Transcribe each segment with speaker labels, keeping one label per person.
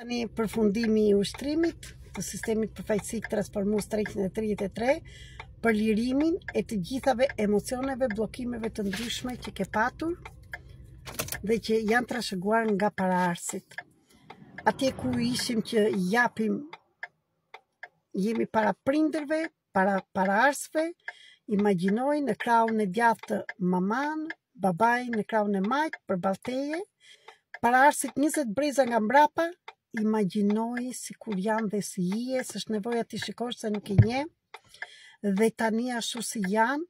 Speaker 1: Tani përfundimi i ushtrimit të sistemit përfaqësik transformues 333 për lirimin e të gjithave emocioneve, bllokimeve të ndryshme që ke patur dhe që janë trashëguar nga paraardhësit. Atje ku ishim që jemi para prindërve, para paraardhësve, imagjinoj në krahun e djathtë të maman, babaj në krahun e majt përballë teje, paraardhësit 20 breza nga mbrapa. Imagjinoj si kur janë dhe si je, s'është nevoja t'i shikosh se nuk i nje, dhe tani ashtu si janë,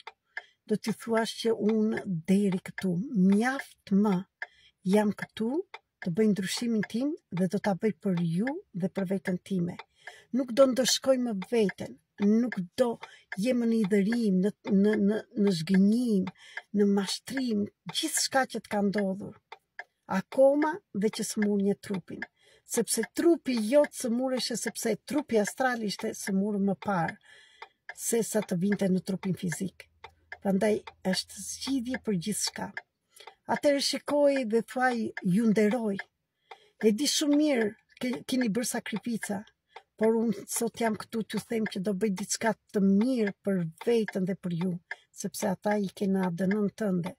Speaker 1: do t'i thuash që unë deri këtu, mjaft më, jam këtu, të bëj ndryshimin tim dhe do t'a bëj për ju dhe për veten time. Nuk do ndëshkoj më veten, nuk do jem në idhërim, në zhgënjim, në mashtrim, gjithë shka që t'ka ndodhur. Akoma dhe që s'mur një trupin. Sepse trupi jotë së mureshe, sepse trupi astral ishte së murë më parë, se sa të vinte në trupin fizik. Prandaj është zgjidhje për gjithë shka. Atëherë shikoj dhe thuaj, ju nderoj. E di shumë mirë, keni bërë sakrifica, por unë sot jam këtu t'ju them që do bëj diçka të mirë për vetën dhe për ju, sepse ata i kena dënën tënde.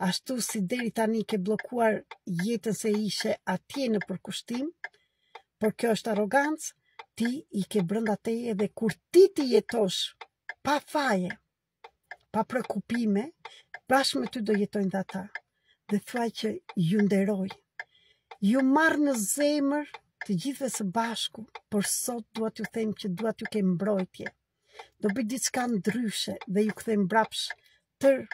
Speaker 1: Ashtu si deri tani ke blokuar jetën se ishe atje në përkushtim, por kjo është arogancë, ti i ke brënda teje dhe kur ti jetosh pa faje, pa prekupime, bashkë me ty do jetojnë dhe ata. Dhe thuaj që ju nderoj. Ju marrë në zemër të gjithve së bashku, por sot dua t'ju them që dua t'ju ke mbrojtje. Do bëj diçka ndryshe dhe ju kthem mbrapsh tër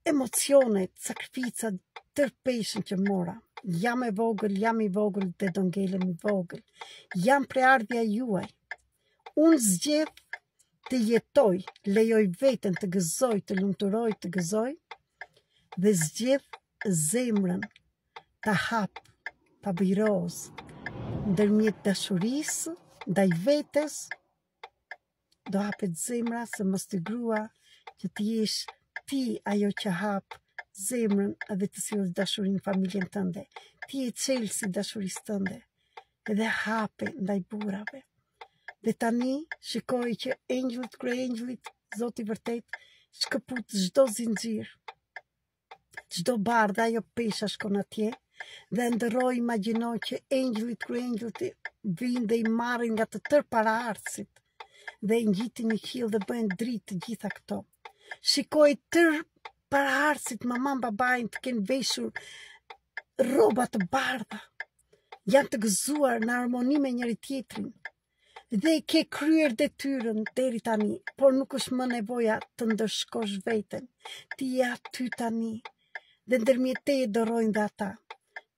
Speaker 1: emocionet, sakrificat, tërpeshën që mora. Jam i vogël dhe do ngelem i vogël. Jam preardhja juaj. Unë zgjedh të jetoj, lejoj veten të gëzoj, të lumturoj, të gëzoj, dhe zgjedh zemrën të hap, të biroz, ndërmjet dashurisë, ndaj vetes, do hapet zemra se mos të grua që ti jesh ti ajo që hap zemrën edhe të sjellë dashurinë në familjen tënde. Ti e çelësi dashurisë tënde edhe hape ndaj burrave. Dhe tani shikoj që kryeengujt, Zoti vërtet shkëput çdo zinxhir. Çdo bardhë ajo pesha shkon atje dhe ndërroj, imagjinoj që kryeengujt vinë dhe i marrin nga të tërë paraardhësit dhe i ngjitin në qiell dhe bëjnë dritë të gjitha këto. Shikoj tërë paraardhësit, maman, babajnë të kenë veshur rroba të bardha, janë të gëzuar në harmoni me njëri tjetrin dhe ke kryer detyrën deri tani, por nuk është më nevoja të ndërshkosh veten. Ti je aty tani dhe ndërmjet teje dorojnë dhe ata.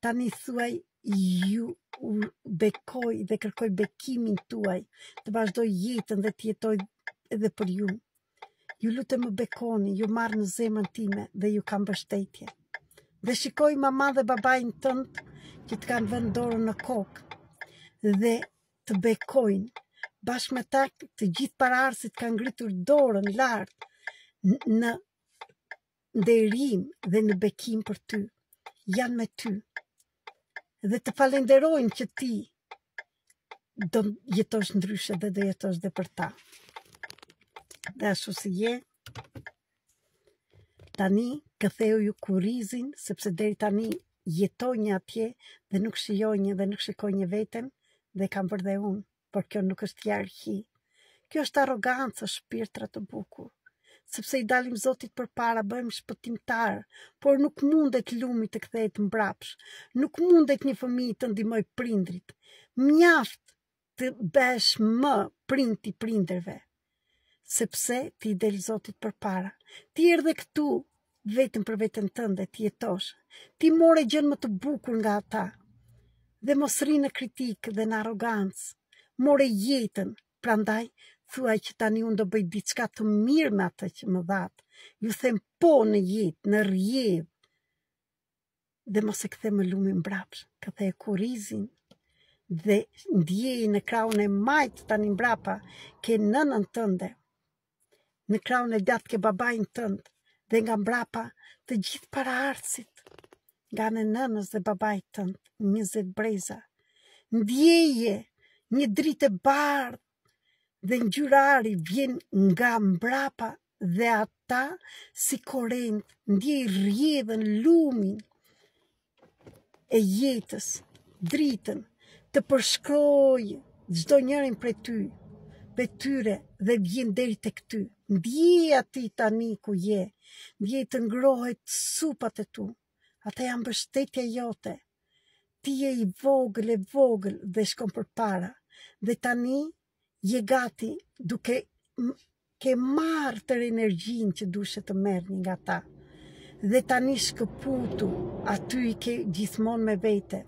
Speaker 1: Tani thuaj, ju bekoj dhe kërkoj bekimin tuaj, të vazhdoj jetën dhe të jetoj edhe për ju. Ju lutem më bekoni, ju marrë në zemën time dhe ju kam mbështetje. Dhe shikoj mama dhe babajnë tënd që të kanë vënë dorën në kokë dhe të bekojnë. Bashkë me ta të gjithë paraardhësit kanë ngritur dorën lart në nderim dhe në bekim për ty. Janë me ty. Dhe të falenderojnë që ti do jetosh ndryshe dhe do jetosh dhe për ta. Dhe ashtu si je, tani këtheu ju kurizin, sepse deri tani jetoj një atje dhe nuk shijoj një dhe nuk shikoj një veten dhe kam bërë dhe unë, por kjo nuk është hierarki. Kjo është arogancë, shpirtra të bukur, sepse i dalim Zotit përpara, bëhem shpëtimtar, por nuk mundet lumi të kthehet mbrapsh, nuk mundet një fëmijë të ndihmoj prindrit. Mjaft të bësh më prind i prindërve. Sepse ti del Zotit përpara. Ti erdhe këtu vetëm për veten tënde ti jetosh. Ti more gjën më të bukur nga ata. Dhe mos rri në kritikë dhe në arrogancë. More jetën, prandaj thuaj që tani unë do bëj diçka të mirë me atë që më dhat. Ju them po në jetë, në rrjedh. Dhe mos e kthe më lumin mbrapsh, kthe kurizin dhe ndjej në krahun e majt tani mbrapa ke nënën tënde. Në krahun e djathtë ke babajnë tënd dhe nga mbrapa të gjithë paraardhësit. nga në nënës dhe babait tënd, 20 breza. Ndjeje një dritë e bardhë dhe ngjyrari vjen nga mbrapa dhe ata si korrent ndjej rrjedhën lumin e jetës, dritën të përshkrojë çdo njërin prej tyre dhe vjen deri tek ty. Ndjej aty tani ku je, ndjej të ngrohet supat e tu. Ata janë mbështetja jote. Ti je i vogël dhe shkon përpara. Dhe tani je gati duke ke marrë tër energjinë që dushe të merrni nga ta. Dhe tani shkëputu, aty i ke gjithmonë me vete.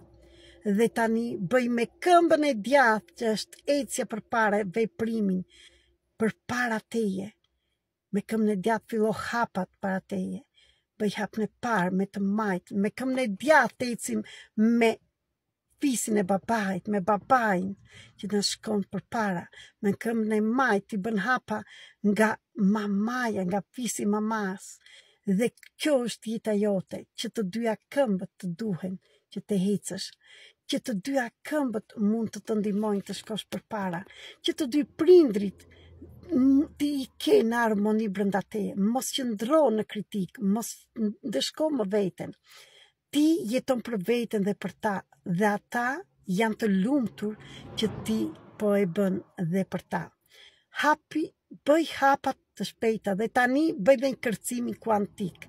Speaker 1: Dhe tani bëj me këmbën e djathtë që është ecja përpara veprimin, përpara teje. Me këmbën e djathtë fillo hapat para teje. Bëj hapën e parë me të majtë, me këmbën e djathtë ecim me fisin e babait, me babain që në shkon përpara, me këmbën e majtë i bën hapa nga mamaja, nga fisi mamas. Dhe kjo është jeta jote, që të dyja këmbët të duhen që të hecësh, që të dyja këmbët mund të ndihmojnë të shkosh përpara, që të dy prindrit ti i ke në harmoni brenda teje, mos qëndro në kritik, mos ndëshko më veten. Ti jeton për veten dhe për ta, dhe ata janë të lumtur që ti po e bën dhe për ta. Bëj hapat të shpejta dhe tani bëj dhe një kërcimin kuantik.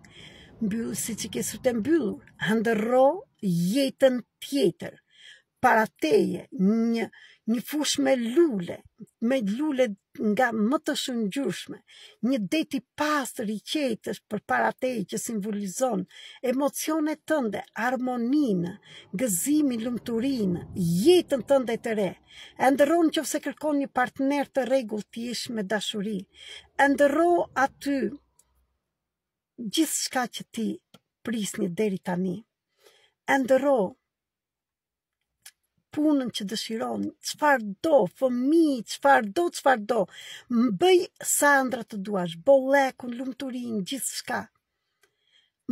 Speaker 1: Si që ke sot e mbyllur, hëndërro jetën tjetër. Para teje një fush me lule nga më të shëngjyshme, një det i pastër i qetësh për para teje që simbolizon emocionet tënde, harmoninë, gëzimin, lumturinë, jetën tënde të re. Ndërro nëse kërkon një partner të rregullt të jesh me dashuri. Ndërro aty gjithçka që ti prisni deri tani. Ndërro punën që dëshiron, çfarë do, fëmijë, çfarë do. Bëj sa ëndra të duash, bollekun, lumturinë, gjithçka.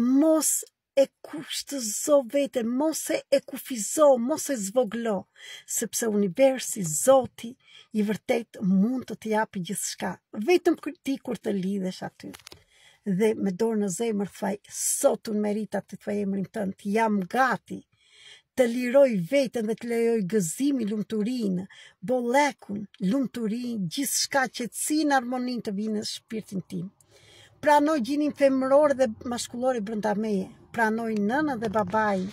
Speaker 1: Mos e kushtëzo veten, mos e kufizo, mos e zvoglo, sepse universi, Zoti, i vërtet mund të japi gjithçka. Vetëm ti kur të lidhesh aty. Dhe me dorë në zemër thuaj, sot unë merita të thuaj emrin tënd, jam gati të liroj veten dhe të lejoj gëzimin, lumturinë, bollekun, lumturinë, gjithçka, qetësinë, harmoninë të vinë në shpirtin tim. Pranoj gjinin femëror dhe maskullor brenda meje. Pranoj nënën dhe babain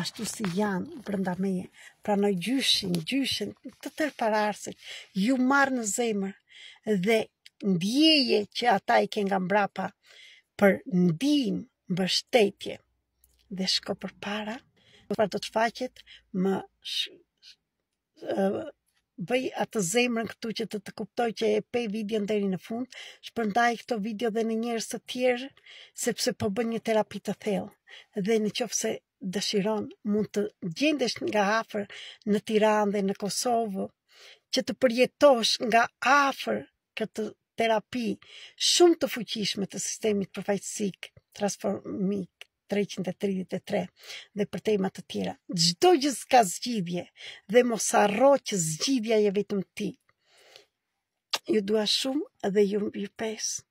Speaker 1: ashtu si janë brenda meje. Pranoj gjyshin, të tërë pararësit. Ju marr në zemër dhe ndjeje që ata i ke nga mbrapa për ndihmë, mbështetje dhe shko përpara. Çfarë do të faqet, bëj atë zemrën këtu që të kuptoj që e pe videon deri në fund, shpërndaj këto video dhe në njerëz të tjerë, sepse po bën një terapi të thellë. Dhe nëse dëshiron, mund të gjendesh nga afër në Tiranë dhe në Kosovë, që të përjetosh nga afër këtë terapi shumë të fuqishme të sistemit përfaqësik transformik 333 dhe për tema të tjera. Çdo gjë ka zgjidhje dhe mos harro që zgjidhja je vetëm ti. Ju dua shumë dhe ju pesë.